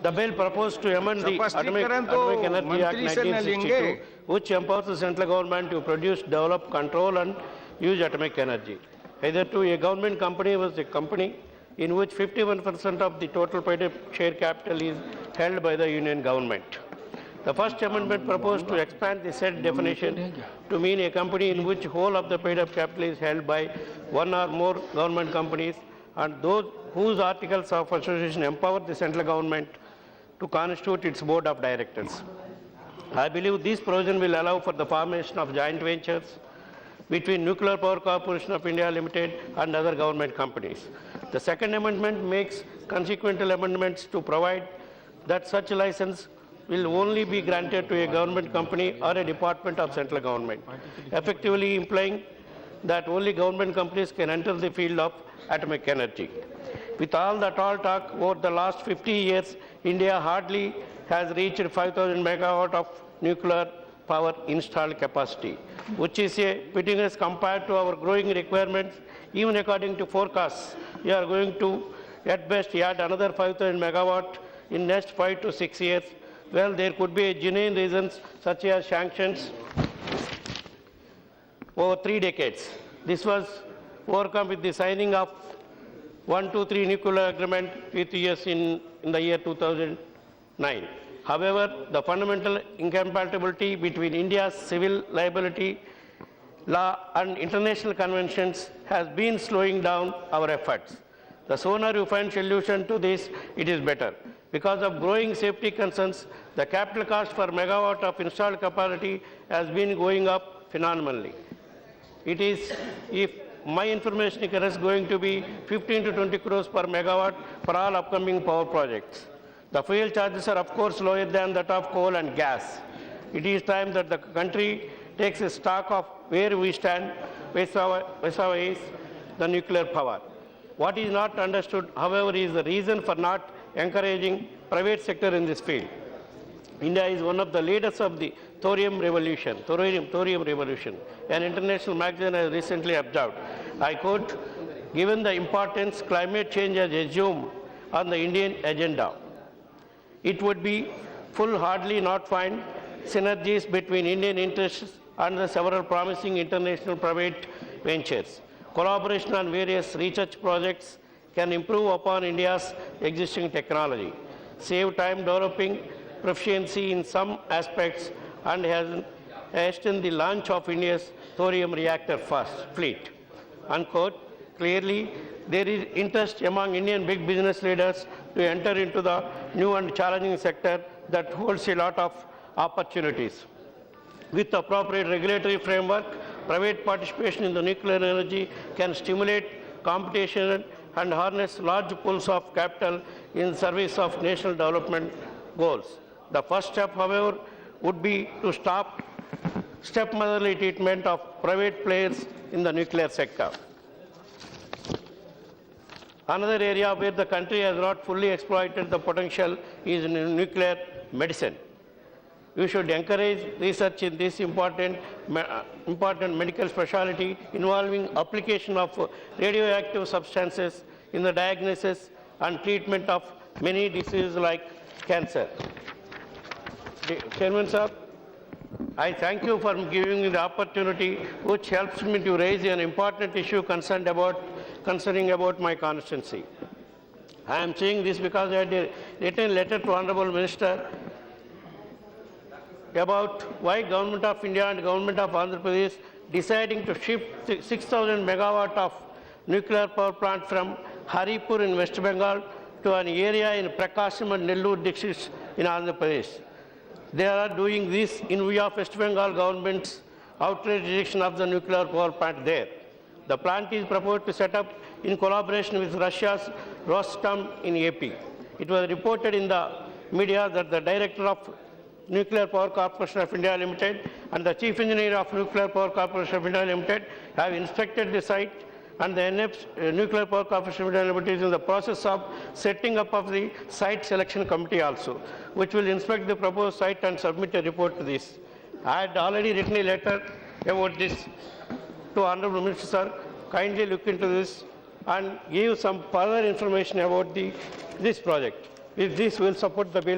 The bill proposed to amend the Atomic Energy Act 1962, which empowers the central government to produce, develop, control and use atomic energy. Hitherto, a government company was a company in which 51% of the total paid-up share capital is held by the union government. The first amendment proposed to expand the said definition to mean a company in which whole of the paid-up capital is held by one or more government companies and those whose articles of association empower the central government to constitute its board of directors. I believe this provision will allow for the formation of joint ventures between Nuclear Power Corporation of India Limited and other government companies. The second amendment makes consequential amendments to provide that such license will only be granted to a government company or a department of central government, effectively implying that only government companies can enter the field of atomic energy. With all the tall talk over the last 50 years, India hardly has reached 5,000 megawatt of nuclear power installed capacity, which is a pittance compared to our growing requirements. Even according to forecasts, we are going to at best add another 5,000 megawatt in next 5 to 6 years. Well, there could be genuine reasons such as sanctions over 3 decades. This was overcome with the signing of 123 nuclear agreement with US in the year 2009. However, the fundamental incompatibility between India's civil liability law and international conventions has been slowing down our efforts. The sooner you find solution to this, it is better. Because of growing safety concerns, the capital cost per megawatt of installed capacity has been going up phenomenally. It is, if my information is correct, going to be 15 to 20 crores per megawatt for all upcoming power projects. The fuel charges are of course lower than that of coal and gas. It is time that the country takes a stock of where we stand with the nuclear power. What is not understood, however, is the reason for not encouraging private sector in this field. India is one of the leaders of the thorium revolution. An international magazine has recently observed, I quote, given the importance climate change has assumed on the Indian agenda, it would be foolhardy not find synergies between Indian interests and the several promising international private ventures. Collaboration on various research projects can improve upon India's existing technology, save time developing proficiency in some aspects, and has hastened the launch of India's thorium reactor fleet. Unquote. Clearly, there is interest among Indian big business leaders to enter into the new and challenging sector that holds a lot of opportunities. With appropriate regulatory framework, private participation in the nuclear energy can stimulate competition and harness large pools of capital in service of national development goals. The first step, however, would be to stop stepmotherly treatment of private players in the nuclear sector. Another area where the country has not fully exploited the potential is in nuclear medicine. We should encourage research in this important medical specialty involving application of radioactive substances in the diagnosis and treatment of many diseases like cancer. Chairman sir, I thank you for giving me the opportunity which helps me to raise an important issue concerning about my constituency. I am saying this because I had written a letter to Honorable Minister about why Government of India and Government of Andhra Pradesh deciding to shift 6,000 megawatt of nuclear power plant from Haripur in West Bengal to an area in Prakasam and Nellore districts in Andhra Pradesh. They are doing this in view of West Bengal government's outright rejection of the nuclear power plant there. The plant is proposed to set up in collaboration with Russia's Rosatom in AP. It was reported in the media that the director of Nuclear Power Corporation of India Limited and the Chief Engineer of Nuclear Power Corporation of India Limited have inspected the site, and the Nuclear Power Corporation of India Limited is in the process of setting up of the site selection committee also, which will inspect the proposed site and submit a report to this. I had already written a letter about this to Honorable Minister Sir. Kindly look into this and give some further information about this project. With this, we will support the bill.